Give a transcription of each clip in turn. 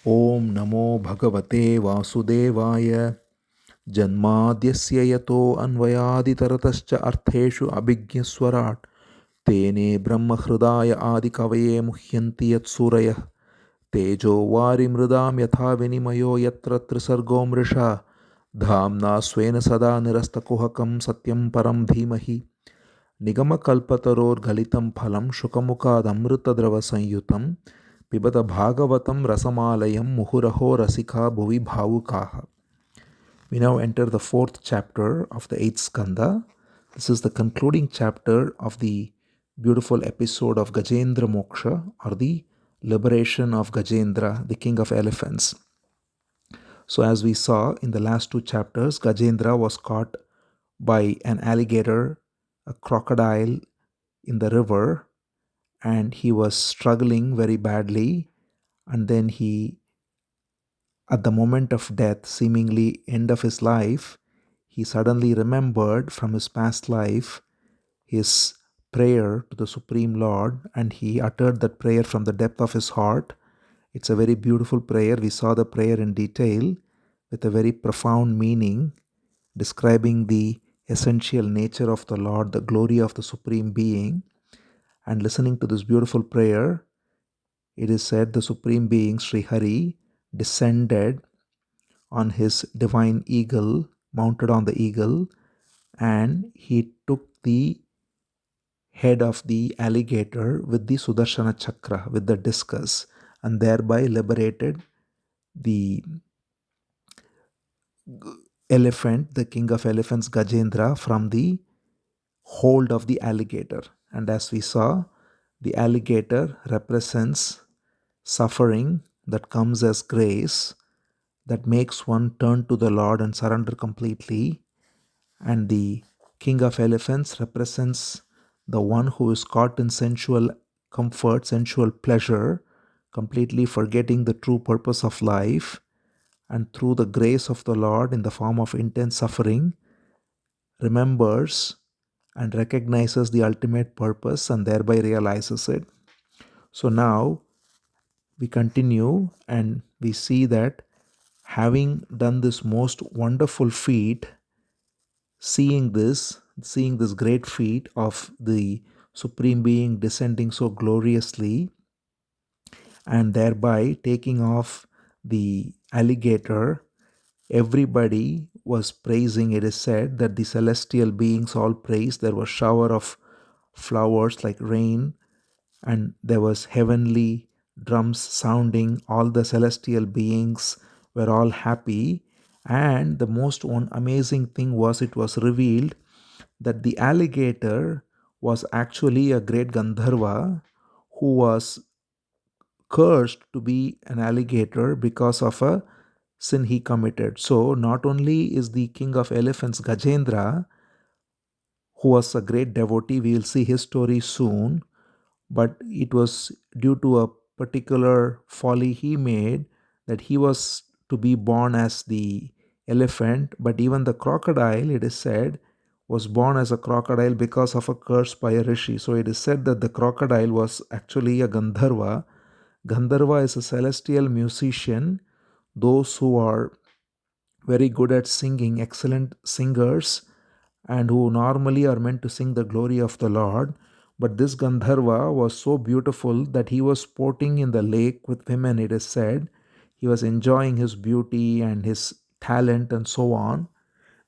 Om Namo Bhagavate Vasudevaya Janmadhyasya Yato Anvayaditaratascha Artheshu Abhigyaswarat Tene Brahma Hridaya Adikavaye Muhyanti Yatsurayah Tejo Vari Mridam Yatha Vinimayo Yatra Trisargo Mrisha Dhamna Svena Sada Nirastakuhakam Satyam Param Dhimahi Nigamakalpataror Galitam Phalam Shukamukad Amritadrava Sanyutam Pibata Bhagavatam Rasamalayam Muhuraho Rasika Bhuvi Bhavukaha. We now enter the fourth chapter of the eighth Skandha. This is the concluding chapter of the beautiful episode of Gajendra Moksha, or the liberation of Gajendra, the king of elephants. So, as we saw in the last two chapters, Gajendra was caught by an alligator, a crocodile in the river, and he was struggling very badly. And then he, at the moment of death, seemingly end of his life, he suddenly remembered from his past life his prayer to the Supreme Lord, and he uttered that prayer from the depth of his heart. It's a very beautiful prayer. We saw the prayer in detail with a very profound meaning, describing the essential nature of the Lord, the glory of the Supreme Being. And listening to this beautiful prayer, it is said the Supreme Being, Sri Hari, descended on his divine eagle, mounted on the eagle, and he took the head of the alligator with the Sudarshana Chakra, with the discus, and thereby liberated the elephant, the king of elephants, Gajendra, from the hold of the alligator. And as we saw, the alligator represents suffering that comes as grace, that makes one turn to the Lord and surrender completely. And the king of elephants represents the one who is caught in sensual comfort, sensual pleasure, completely forgetting the true purpose of life, and through the grace of the Lord in the form of intense suffering, remembers and recognizes the ultimate purpose and thereby realizes it. So now we continue and we see that having done this most wonderful feat, seeing this great feat of the Supreme Being descending so gloriously and thereby taking off the alligator, everybody was praising. It is said that the celestial beings all praised. There was shower of flowers like rain, and there was heavenly drums sounding. All the celestial beings were all happy. And the most one amazing thing was, it was revealed that the alligator was actually a great Gandharva who was cursed to be an alligator because of a sin he committed. So, not only is the king of elephants Gajendra, who was a great devotee, we will see his story soon, but it was due to a particular folly he made that he was to be born as the elephant, but even the crocodile, it is said, was born as a crocodile because of a curse by a rishi. So it is said that the crocodile was actually a Gandharva. Gandharva is a celestial musician, those who are very good at singing, excellent singers, and who normally are meant to sing the glory of the Lord. But this Gandharva was so beautiful that he was sporting in the lake with women, it is said. He was enjoying his beauty and his talent and so on.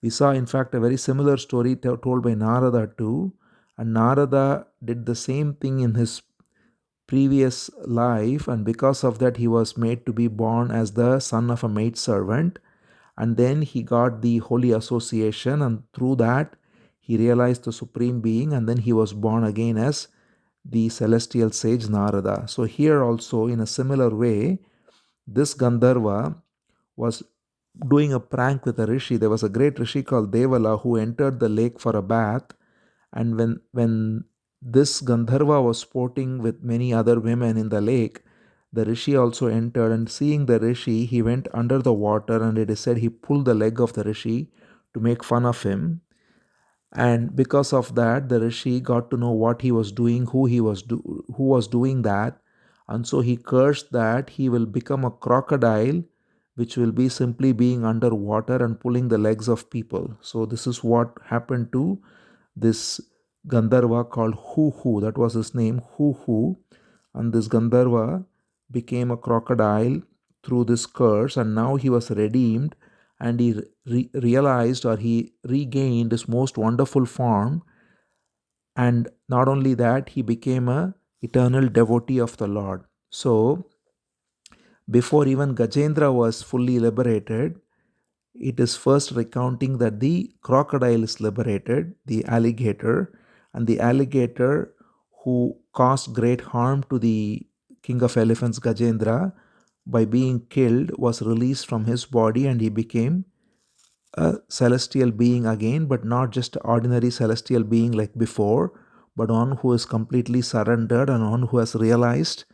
We saw, in fact, a very similar story told by Narada too. And Narada did the same thing in his previous life, and because of that, he was made to be born as the son of a maidservant. And then he got the holy association, and through that, he realized the Supreme Being, and then he was born again as the celestial sage Narada. So, here also, in a similar way, this Gandharva was doing a prank with a rishi. There was a great rishi called Devala who entered the lake for a bath, and when this Gandharva was sporting with many other women in the lake, the rishi also entered, and seeing the rishi, he went under the water, and it is said he pulled the leg of the rishi to make fun of him. And because of that, the rishi got to know what he was doing, who was doing that. And so he cursed that he will become a crocodile, which will be simply being underwater and pulling the legs of people. So this is what happened to this Gandharva called Hu. That was his name, Hu. And this Gandharva became a crocodile through this curse, and now he was redeemed, and he realized, or he regained his most wonderful form. And not only that, he became a eternal devotee of the Lord. So before even Gajendra was fully liberated, it is first recounting that the crocodile is liberated, the alligator, and the alligator who caused great harm to the king of elephants Gajendra by being killed was released from his body, and he became a celestial being again, but not just ordinary celestial being like before, but one who is completely surrendered and one who has realized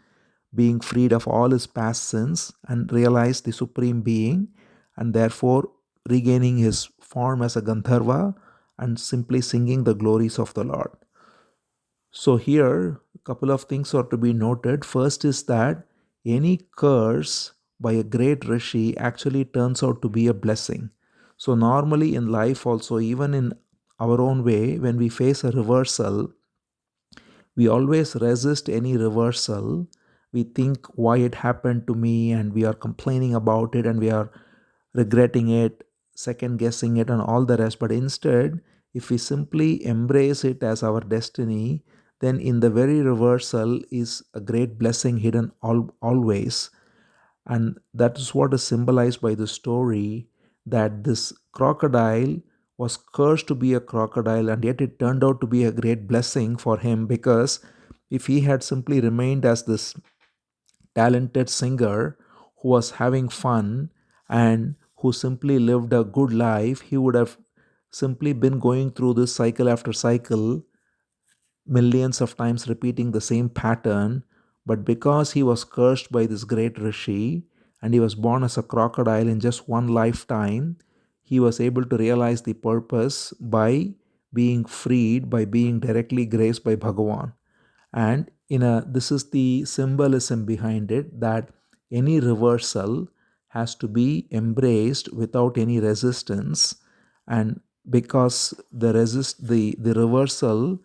being freed of all his past sins and realized the supreme being, and therefore regaining his form as a Gandharva and simply singing the glories of the Lord. So here a couple of things are to be noted. First is that any curse by a great rishi actually turns out to be a blessing. So normally in life also, even in our own way, when we face a reversal, we always resist any reversal. We think why it happened to me, and we are complaining about it, and we are regretting it, second guessing it, and all the rest. But instead, if we simply embrace it as our destiny, then in the very reversal is a great blessing hidden always. And that is what is symbolized by the story, that this crocodile was cursed to be a crocodile, and yet it turned out to be a great blessing for him, because if he had simply remained as this talented singer who was having fun and who simply lived a good life, he would have simply been going through this cycle after cycle, millions of times repeating the same pattern. But because he was cursed by this great rishi and he was born as a crocodile in just one lifetime, he was able to realize the purpose by being freed, by being directly graced by Bhagavan. And this is the symbolism behind it, that any reversal has to be embraced without any resistance. And because the reversal,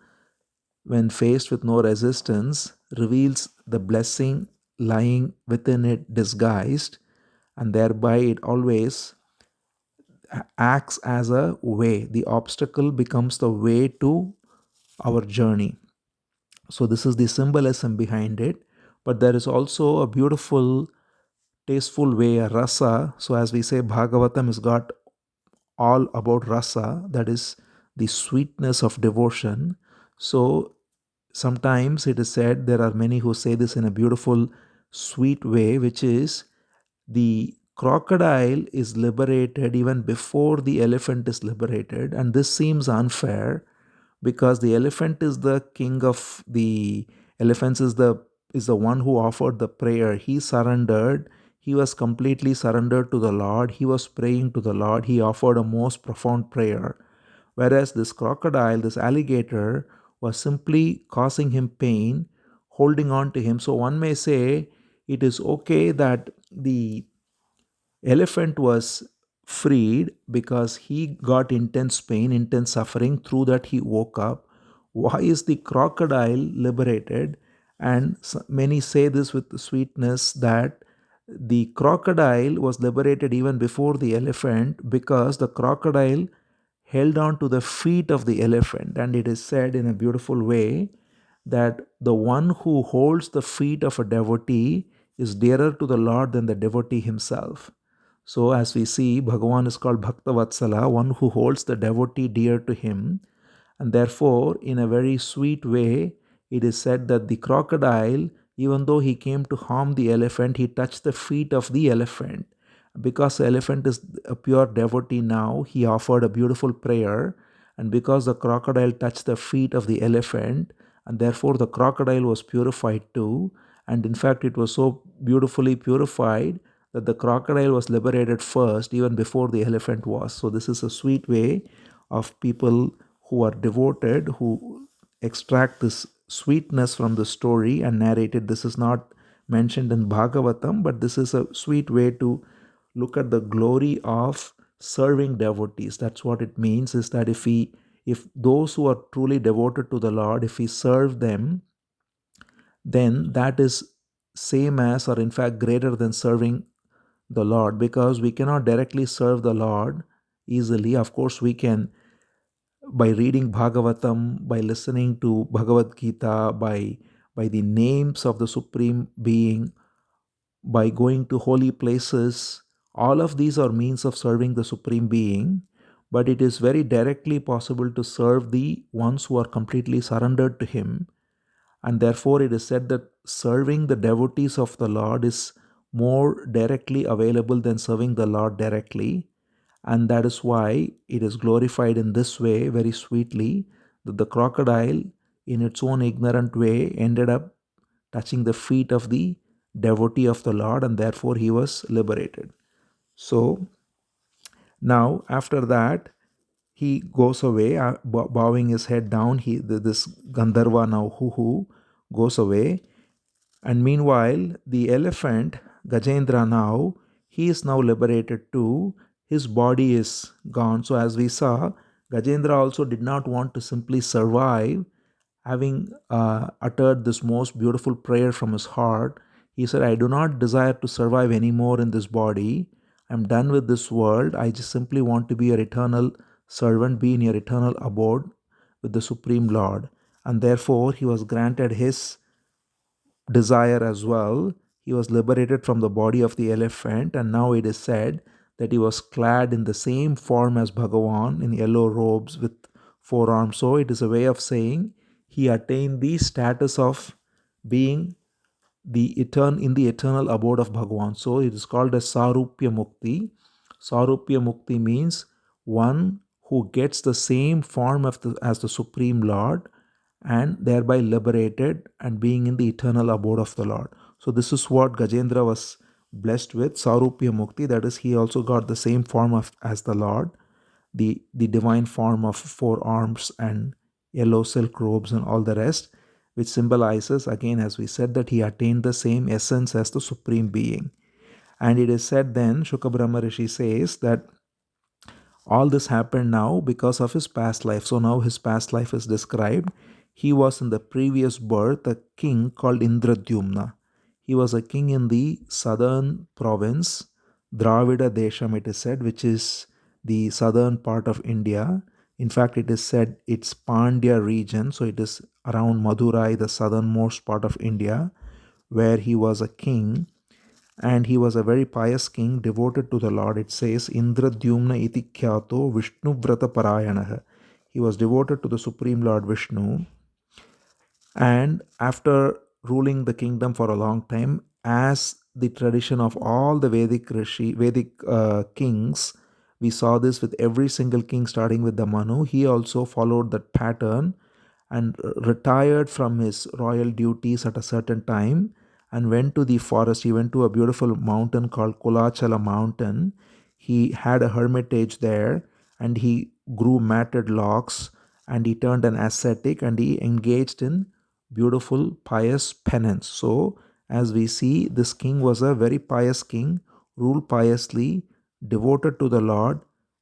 when faced with no resistance, reveals the blessing lying within it disguised, and thereby it always acts as a way. The obstacle becomes the way to our journey. So this is the symbolism behind it. But there is also a beautiful, tasteful way, a rasa. So as we say, Bhagavatam has got all about rasa, that is the sweetness of devotion. So sometimes it is said, there are many who say this in a beautiful, sweet way, which is the crocodile is liberated even before the elephant is liberated. And this seems unfair, because the elephant is the king of the elephants, is the one who offered the prayer. He surrendered. He was completely surrendered to the Lord. He was praying to the Lord. He offered a most profound prayer. Whereas this crocodile, this alligator, was simply causing him pain, holding on to him. So one may say it is okay that the elephant was freed because he got intense pain, intense suffering. Through that, he woke up. Why is the crocodile liberated? And many say this with sweetness, that the crocodile was liberated even before the elephant, because the crocodile held on to the feet of the elephant. And it is said in a beautiful way that the one who holds the feet of a devotee is dearer to the Lord than the devotee himself. So as we see, Bhagavan is called Bhakta Vatsala, one who holds the devotee dear to him. And therefore, in a very sweet way, it is said that the crocodile, even though he came to harm the elephant, he touched the feet of the elephant. Because the elephant is a pure devotee now, he offered a beautiful prayer. And because the crocodile touched the feet of the elephant, and therefore the crocodile was purified too. And in fact, it was so beautifully purified that the crocodile was liberated first, even before the elephant was. So this is a sweet way of people who are devoted, who extract this sweetness from the story and narrate it. This is not mentioned in Bhagavatam, but this is a sweet way to look at the glory of serving devotees. That's what it means, is that if those who are truly devoted to the Lord, if we serve them, then that is same as, or in fact greater than, serving the Lord, because we cannot directly serve the Lord easily. Of course, we can by reading Bhagavatam, by listening to Bhagavad Gita, by the names of the Supreme Being, by going to holy places. All of these are means of serving the Supreme Being, but it is very directly possible to serve the ones who are completely surrendered to Him. And therefore, it is said that serving the devotees of the Lord is more directly available than serving the Lord directly. And that is why it is glorified in this way, very sweetly, that the crocodile, in its own ignorant way, ended up touching the feet of the devotee of the Lord, and therefore he was liberated. So now, after that, he goes away, bowing his head down. This Gandharva now, who goes away. And meanwhile, the elephant, Gajendra now, he is now liberated too. His body is gone. So as we saw, Gajendra also did not want to simply survive, having uttered this most beautiful prayer from his heart. He said, I do not desire to survive anymore in this body. I'm done with this world. I just simply want to be your eternal servant, be in your eternal abode with the Supreme Lord. And therefore, he was granted his desire as well. He was liberated from the body of the elephant, and now it is said that he was clad in the same form as Bhagavan, in yellow robes with four arms. So it is a way of saying he attained the status of being in the eternal abode of Bhagavan. So it is called as sarupya mukti. Sarupya mukti means one who gets the same form as the Supreme Lord, and thereby liberated and being in the eternal abode of the Lord. So this is what Gajendra was blessed with, sarupya mukti. That is, he also got the same form as the Lord, the divine form of four arms and yellow silk robes and all the rest, which symbolizes, again, as we said, that he attained the same essence as the Supreme Being. And it is said then, Shuka Brahma Rishi says that all this happened now because of his past life. So now his past life is described. He was in the previous birth a king called Indradyumna. He was a king in the southern province, Dravida Desham, it is said, which is the southern part of India. In fact, it is said it's Pandya region, so it is around Madurai, the southernmost part of India, where he was a king. And he was a very pious king, devoted to the Lord. It says, Indradyumna iti kyato Vishnu vrata parayanaha. He was devoted to the Supreme Lord Vishnu. And after ruling the kingdom for a long time, as the tradition of all the Vedic kings, we saw this with every single king starting with the Manu. He also followed that pattern and retired from his royal duties at a certain time and went to the forest. He went to a beautiful mountain called Kulachala Mountain. He had a hermitage there, and he grew matted locks, and he turned an ascetic, and he engaged in beautiful pious penance. So as we see, this king was a very pious king, ruled piously, devoted to the Lord,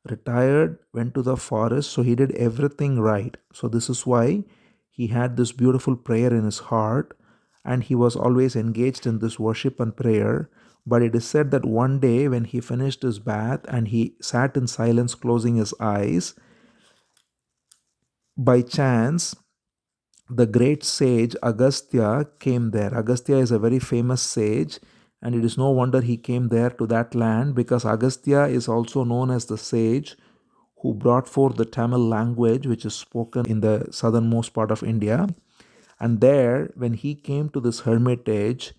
retired, went to the forest. So he did everything right. So this is why he had this beautiful prayer in his heart, and he was always engaged in this worship and prayer. But it is said that one day when he finished his bath and he sat in silence, closing his eyes, by chance, the great sage Agastya came there. Agastya is a very famous sage, and it is no wonder he came there to that land, because Agastya is also known as the sage who brought forth the Tamil language, which is spoken in the southernmost part of India. And there, when he came to this hermitage,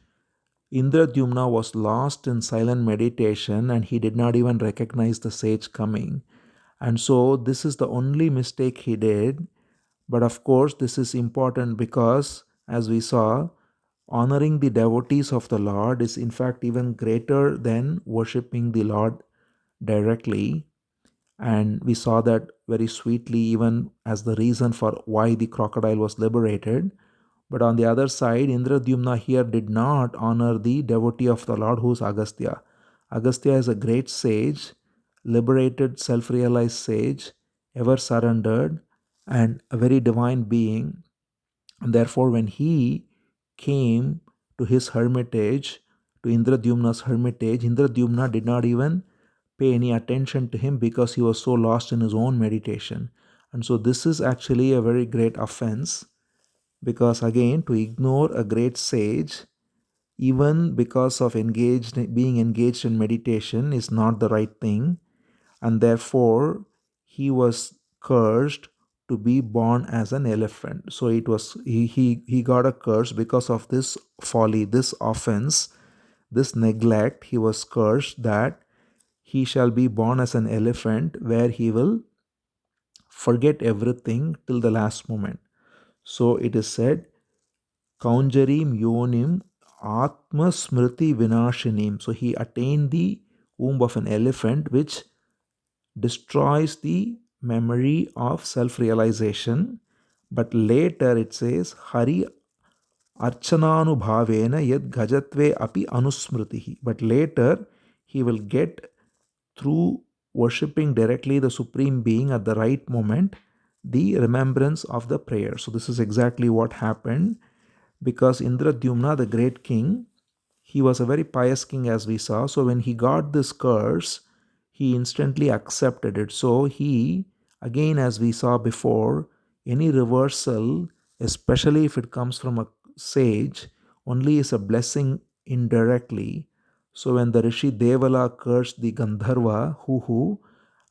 Indradyumna was lost in silent meditation, and he did not even recognize the sage coming. And so, this is the only mistake he did. But of course, this is important because, as we saw, honoring the devotees of the Lord is in fact even greater than worshipping the Lord directly. And we saw that very sweetly, even as the reason for why the crocodile was liberated. But on the other side, Indradyumna here did not honor the devotee of the Lord, who is Agastya. Agastya is a great sage, liberated, self realized sage, ever surrendered, and a very divine being. And therefore, when he came to his hermitage, to Indradyumna's hermitage, Indradyumna did not even pay any attention to him because he was so lost in his own meditation. And so, this is actually a very great offense, because again, to ignore a great sage, even because of being engaged in meditation, is not the right thing. And therefore he was cursed to be born as an elephant. So it was he got a curse because of this folly, this offense, this neglect. He was cursed that he shall be born as an elephant, where he will forget everything till the last moment. So it is said, Kaunjarim yonim atma smriti vinashinim. So he attained the womb of an elephant, which destroys the memory of self realization. But later it says, Hari archananubhavena yad gajatve api anusmritihi. But later he will get, through worshipping directly the Supreme Being at the right moment, the remembrance of the prayer. So this is exactly what happened, because Indradyumna, the great king, he was a very pious king, as we saw. So when he got this curse, he instantly accepted it. So he, again, as we saw before, any reversal, especially if it comes from a sage, only is a blessing indirectly. So when the Rishi Devala cursed the Gandharva, Huhu,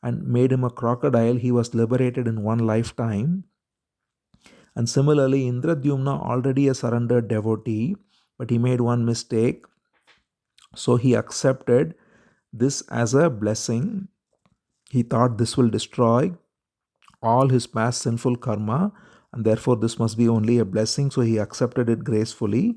and made him a crocodile, he was liberated in one lifetime. And similarly, Indradyumna, already a surrendered devotee, but he made one mistake. So he accepted this as a blessing. He thought this will destroy all his past sinful karma, and therefore this must be only a blessing. So he accepted it gracefully.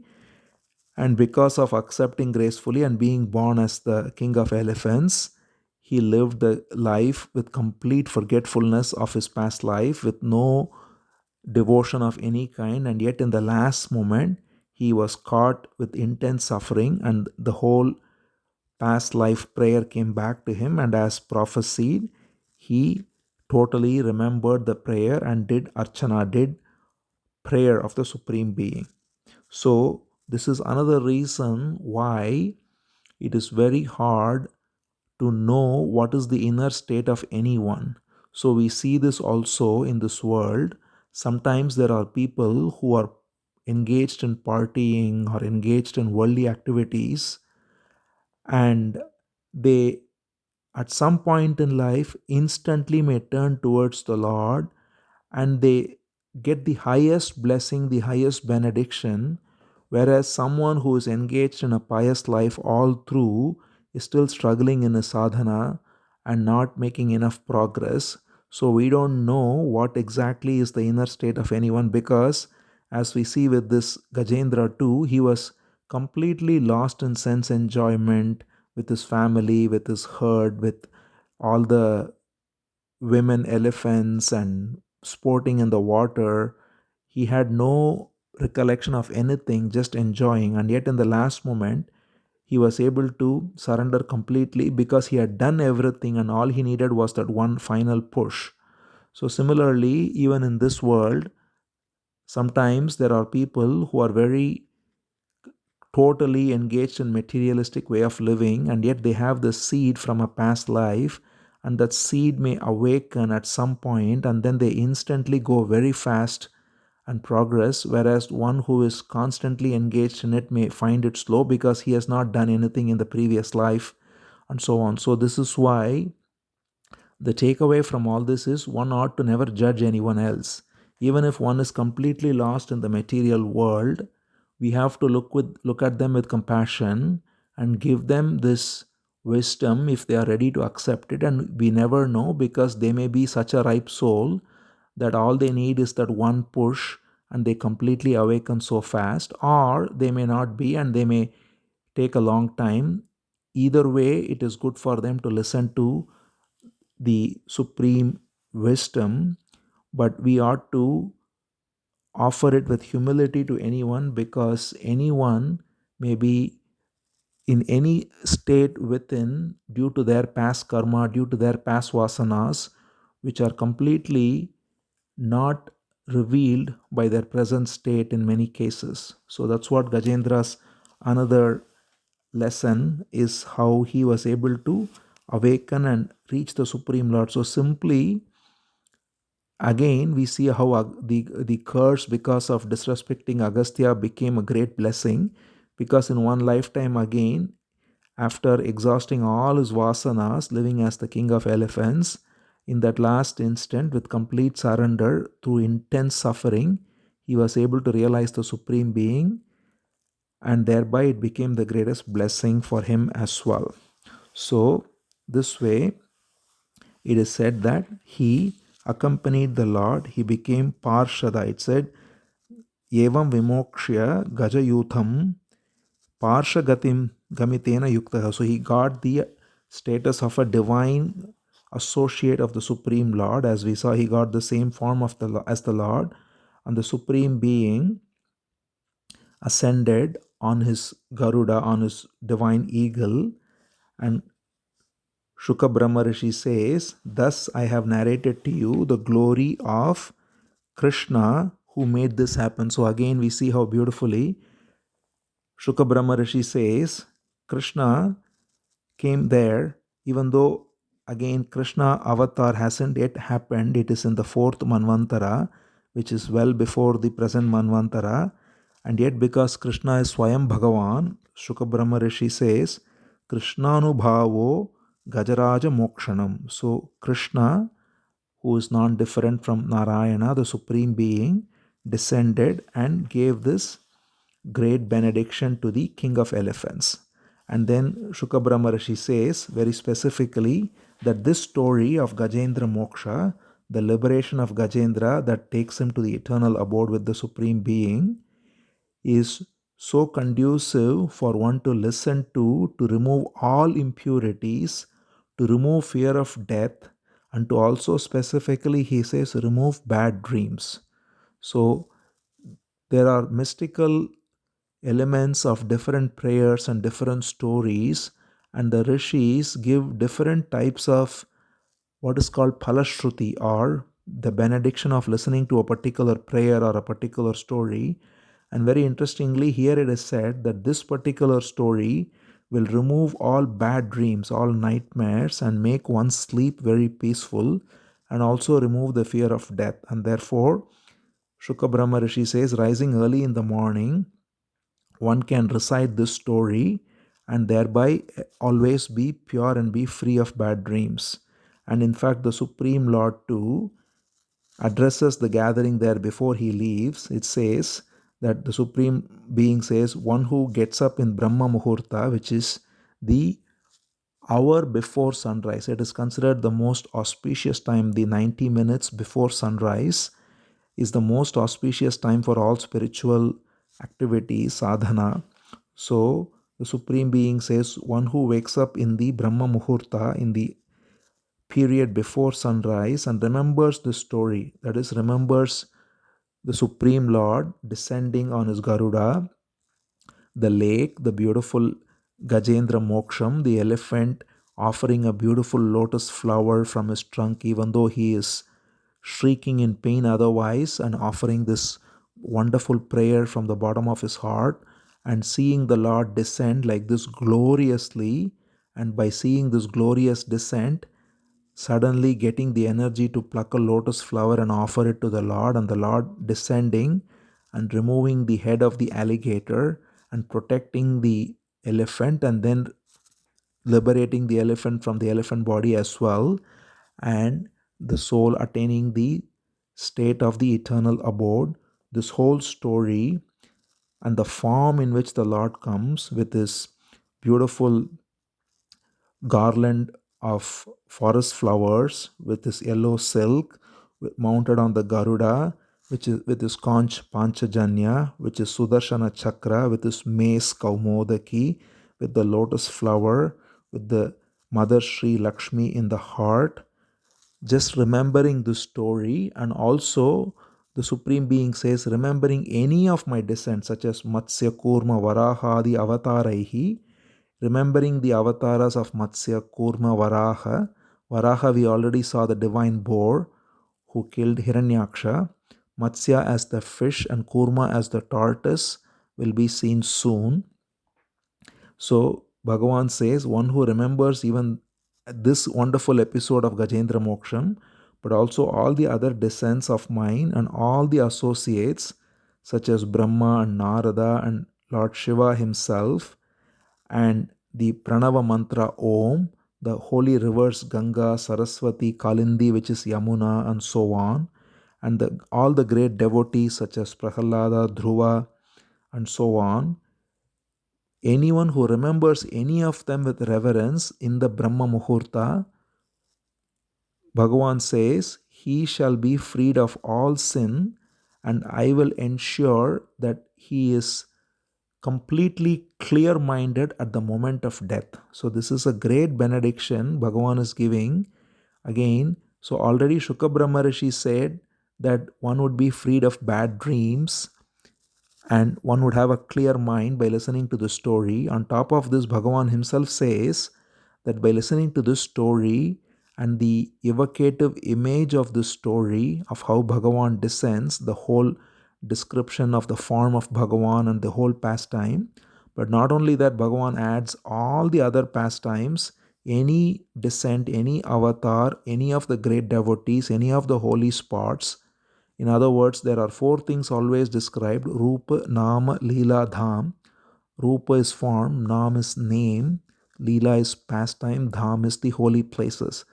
And because of accepting gracefully and being born as the king of elephants, he lived the life with complete forgetfulness of his past life, with no devotion of any kind. And yet in the last moment he was caught with intense suffering, and the whole past life prayer came back to him, and as prophesied, he totally remembered the prayer and did archana, did prayer of the Supreme Being. So this is another reason why it is very hard to know what is the inner state of anyone. So we see this also in this world. Sometimes there are people who are engaged in partying or engaged in worldly activities, and they, at some point in life, instantly may turn towards the Lord, and they get the highest blessing, the highest benediction, whereas someone who is engaged in a pious life all through is still struggling in a sadhana and not making enough progress. So we don't know what exactly is the inner state of anyone, because as we see with this Gajendra too, he was completely lost in sense enjoyment with his family, with his herd, with all the women elephants and sporting in the water. He had no recollection of anything, just enjoying. And yet, in the last moment, he was able to surrender completely, because he had done everything and all he needed was that one final push. So, similarly, even in this world, sometimes there are people who are very totally engaged in materialistic way of living, and yet they have the seed from a past life, and that seed may awaken at some point, and then they instantly go very fast and progress, whereas one who is constantly engaged in it may find it slow because he has not done anything in the previous life, and so on. So this is why the takeaway from all this is, one ought to never judge anyone else. Even if one is completely lost in the material world, we have to look at them with compassion and give them this wisdom if they are ready to accept it. And we never know, because they may be such a ripe soul that all they need is that one push and they completely awaken so fast, or they may not be and they may take a long time. Either way, it is good for them to listen to the supreme wisdom, but we ought to offer it with humility to anyone, because anyone may be in any state within due to their past karma, due to their past vasanas, which are completely not revealed by their present state in many cases. So that's what Gajendra's another lesson is, how he was able to awaken and reach the Supreme Lord. So simply, again, we see how the curse because of disrespecting Agastya became a great blessing, because in one lifetime again, after exhausting all his vasanas, living as the king of elephants, in that last instant, with complete surrender through intense suffering, he was able to realize the Supreme Being, and thereby it became the greatest blessing for him as well. So, this way, it is said that he accompanied the Lord, he became Parshada. It said, Evam Vimokshya Gajayutham Parshagatim Gamitena Yuktaha. So he got the status of a divine associate of the Supreme Lord. As we saw, he got the same form of as the Lord, and the Supreme Being ascended on his Garuda, on his divine eagle. And Shuka Brahma Rishi says, thus I have narrated to you the glory of Krishna who made this happen. So again we see how beautifully Shuka Brahma Rishi says, Krishna came there, even though again Krishna avatar hasn't yet happened. It is in the fourth Manvantara, which is well before the present Manvantara. And yet because Krishna is Swayam Bhagavan, Shuka Brahma Rishi says, Krishnanubhavo Gajaraja Mokshanam. So Krishna, who is non-different from Narayana, the Supreme Being, descended and gave this great benediction to the king of elephants. And then Shuka Brahma Rishi says very specifically that this story of Gajendra Moksha, the liberation of Gajendra that takes him to the eternal abode with the Supreme Being, is so conducive for one to listen to remove all impurities, to remove fear of death, and to also specifically, he says, remove bad dreams. So there are mystical elements of different prayers and different stories, and the rishis give different types of what is called palashruti, or the benediction of listening to a particular prayer or a particular story. And very interestingly, here it is said that this particular story will remove all bad dreams, all nightmares, and make one's sleep very peaceful, and also remove the fear of death. And therefore, Shuka Brahma Rishi says, rising early in the morning, one can recite this story and thereby always be pure and be free of bad dreams. And in fact, the Supreme Lord too addresses the gathering there before he leaves. It says that the Supreme Being says, one who gets up in Brahma Muhurta, which is the hour before sunrise. It is considered the most auspicious time. The 90 minutes before sunrise is the most auspicious time for all spiritual activity, sadhana. So the Supreme Being says, one who wakes up in the Brahma Muhurta, in the period before sunrise, and remembers the story, that is, remembers the Supreme Lord descending on his Garuda, the lake, the beautiful Gajendra Moksham, the elephant offering a beautiful lotus flower from his trunk, even though he is shrieking in pain otherwise, and offering this wonderful prayer from the bottom of his heart, and seeing the Lord descend like this gloriously, and by seeing this glorious descent, suddenly getting the energy to pluck a lotus flower and offer it to the Lord, and the Lord descending and removing the head of the alligator and protecting the elephant, and then liberating the elephant from the elephant body as well, and the soul attaining the state of the eternal abode. This whole story and the form in which the Lord comes with his beautiful garland of forest flowers, with his yellow silk, mounted on the Garuda, which is with his conch Panchajanya, which is Sudarshana Chakra, with his mace Kaumodaki, with the lotus flower, with the Mother Sri Lakshmi in the heart. Just remembering the story, and also the Supreme Being says, remembering any of my descents, such as Matsya, Kurma, Varahadi, Avataraihi, remembering the avatars of Matsya, Kurma, Varaha. Varaha, we already saw the divine boar who killed Hiranyaksha. Matsya as the fish and Kurma as the tortoise will be seen soon. So Bhagavan says, one who remembers even this wonderful episode of Gajendra Moksham, but also all the other descents of mine and all the associates, such as Brahma and Narada and Lord Shiva himself, and the Pranava mantra Om, the holy rivers Ganga, Saraswati, Kalindi, which is Yamuna, and so on, and all the great devotees such as Prahalada, Dhruva, and so on. Anyone who remembers any of them with reverence in the Brahma Muhurta, Bhagavan says, he shall be freed of all sin, and I will ensure that he is completely clear-minded at the moment of death. So this is a great benediction Bhagavan is giving. Again, so already Shuka Brahmarishi said that one would be freed of bad dreams and one would have a clear mind by listening to the story. On top of this, Bhagavan himself says that by listening to this story and the evocative image of the story of how Bhagavan descends, the whole description of the form of Bhagavan and the whole pastime, but not only that, Bhagavan adds all the other pastimes, any descent, any avatar, any of the great devotees, any of the holy spots. In other words, there are four things always described: Rupa, Nama, Leela, Dham. Rupa is form, Nam is name, Leela is pastime, Dham is the holy places.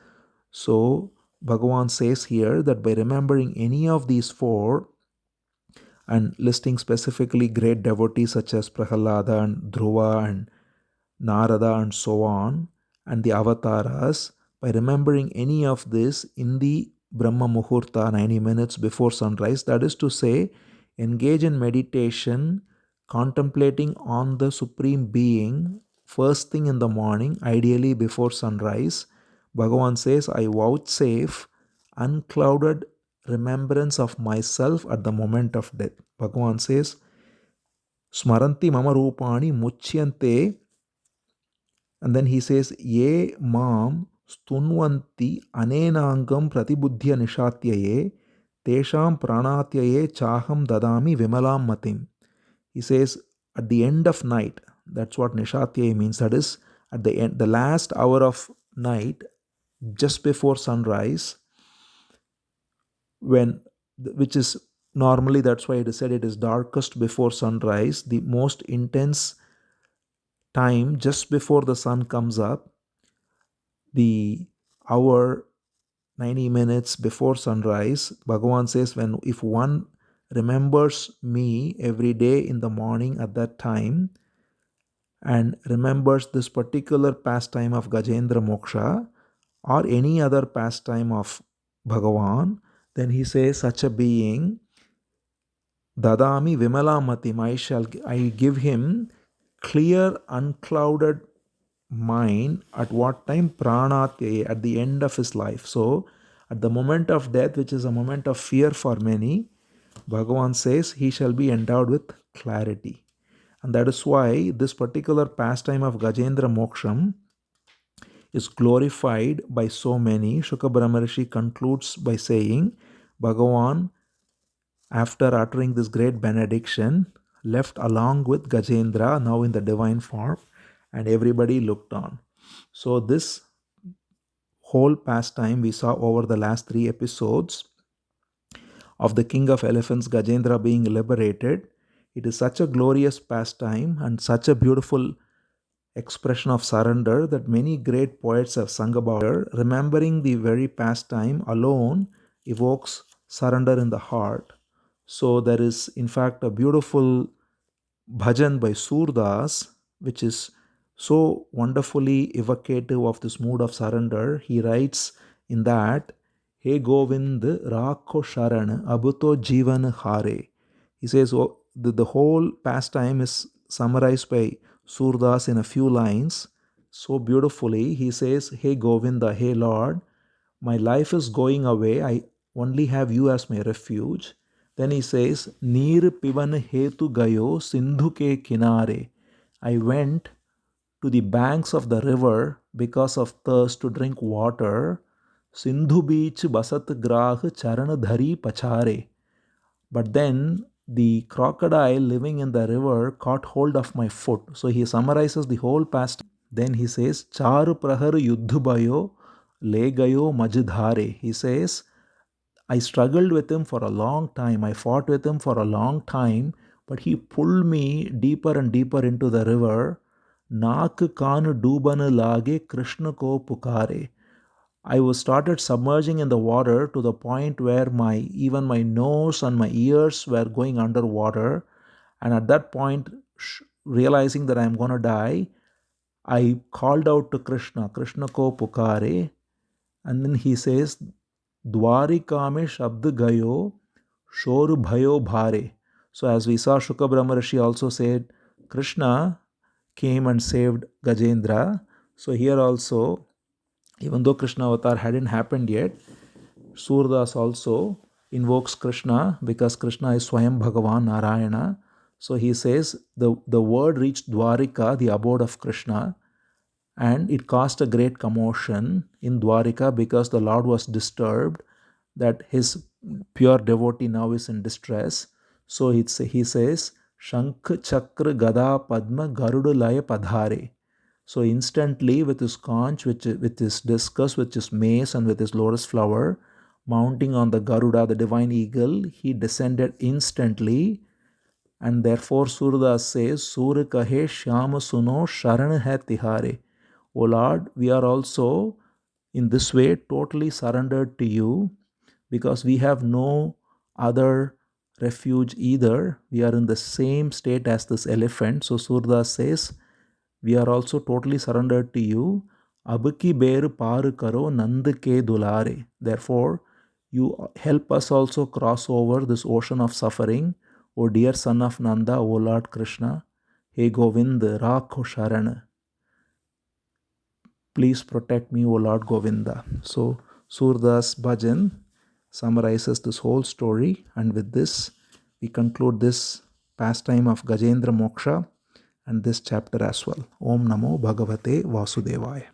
So, Bhagavan says here that by remembering any of these four and listing specifically great devotees such as Prahalada and Dhruva and Narada and so on, and the avatars, by remembering any of this in the Brahma Muhurta, 90 minutes before sunrise, that is to say, engage in meditation, contemplating on the Supreme Being, first thing in the morning, ideally before sunrise, Bhagavan says, I vouchsafe unclouded remembrance of myself at the moment of death. Bhagavan says, Smaranti mama rupani muchyante, and then he says, Ye mam stunvanti anenangam pratibuddhya nishatyaye tesham pranatyaye chaham dadami vimalam matim. He says, at the end of night, that's what nishatyaye means, that is, at the end, the last hour of night, just before sunrise, which is normally, that's why it is said it is darkest before sunrise, the most intense time just before the sun comes up, the hour 90 minutes before sunrise. Bhagavan says, if one remembers me every day in the morning at that time and remembers this particular pastime of Gajendra Moksha or any other pastime of Bhagavan, then he says, such a being, Dadami Vimalamatim, I give him clear, unclouded mind. At what time? Pranatya, at the end of his life. So, at the moment of death, which is a moment of fear for many, Bhagavan says he shall be endowed with clarity. And that is why this particular pastime of Gajendra Moksham is glorified by so many. Shuka Brahmarishi concludes by saying, Bhagavan, after uttering this great benediction, left along with Gajendra, now in the divine form, and everybody looked on. So this whole pastime we saw over the last 3 episodes of the king of elephants, Gajendra, being liberated. It is such a glorious pastime and such a beautiful expression of surrender that many great poets have sung about it. Remembering the very pastime alone evokes surrender in the heart. So there is in fact a beautiful bhajan by Surdas, which is so wonderfully evocative of this mood of surrender. He writes in that, He Govind Rakho Sharan Abuto Jivan Hare. He says the whole pastime is summarized by Surdas in a few lines so beautifully. He says, Hey Govinda, hey Lord, my life is going away. I only have you as my refuge. Then he says, Neer pivan hetu gayo sindhu ke kinare. I went to the banks of the river because of thirst to drink water. Sindhu beach basat grah charan dhari pachare. But then the crocodile living in the river caught hold of my foot. So he summarizes the whole past. Then he says, Charu prahar yuddhubayo le gayo majdhare. He says, I struggled with him for a long time. I fought with him for a long time, but he pulled me deeper and deeper into the river. Naak kaan duban lage Krishna ko pukare. I was started submerging in the water to the point where even my nose and my ears were going underwater. And at that point, realizing that I'm going to die, I called out to Krishna, Krishna ko pukare. And then he says, Dwarika mein shabd gayo, shor bhayo bhare. So as we saw, Shuka Brahmam also said, Krishna came and saved Gajendra. So here also, even though Krishna avatar hadn't happened yet, Surdas also invokes Krishna because Krishna is Swayam Bhagavan Narayana. So he says the word reached Dwarika, the abode of Krishna, and it caused a great commotion in Dwarika because the Lord was disturbed that his pure devotee now is in distress. So he says, Shankh Chakra Gada Padma Garudalaya Padhare. So instantly with his conch, with his discus, with his mace and with his lotus flower, mounting on the Garuda, the divine eagle, he descended instantly. And therefore Surdas says, Sur kahe shyam suno sharan hai tihare. O Lord, we are also in this way totally surrendered to you because we have no other refuge either. We are in the same state as this elephant. So Surdas says, we are also totally surrendered to you. Abki bear par karo nand ke dulare. Therefore, you help us also cross over this ocean of suffering. O dear son of Nanda, O Lord Krishna, He Govind, Rakho Sharan. Please protect me, O Lord Govinda. So, Surdas Bhajan summarizes this whole story, and with this, we conclude this pastime of Gajendra Moksha and this chapter as well. Om Namo Bhagavate Vasudevaya.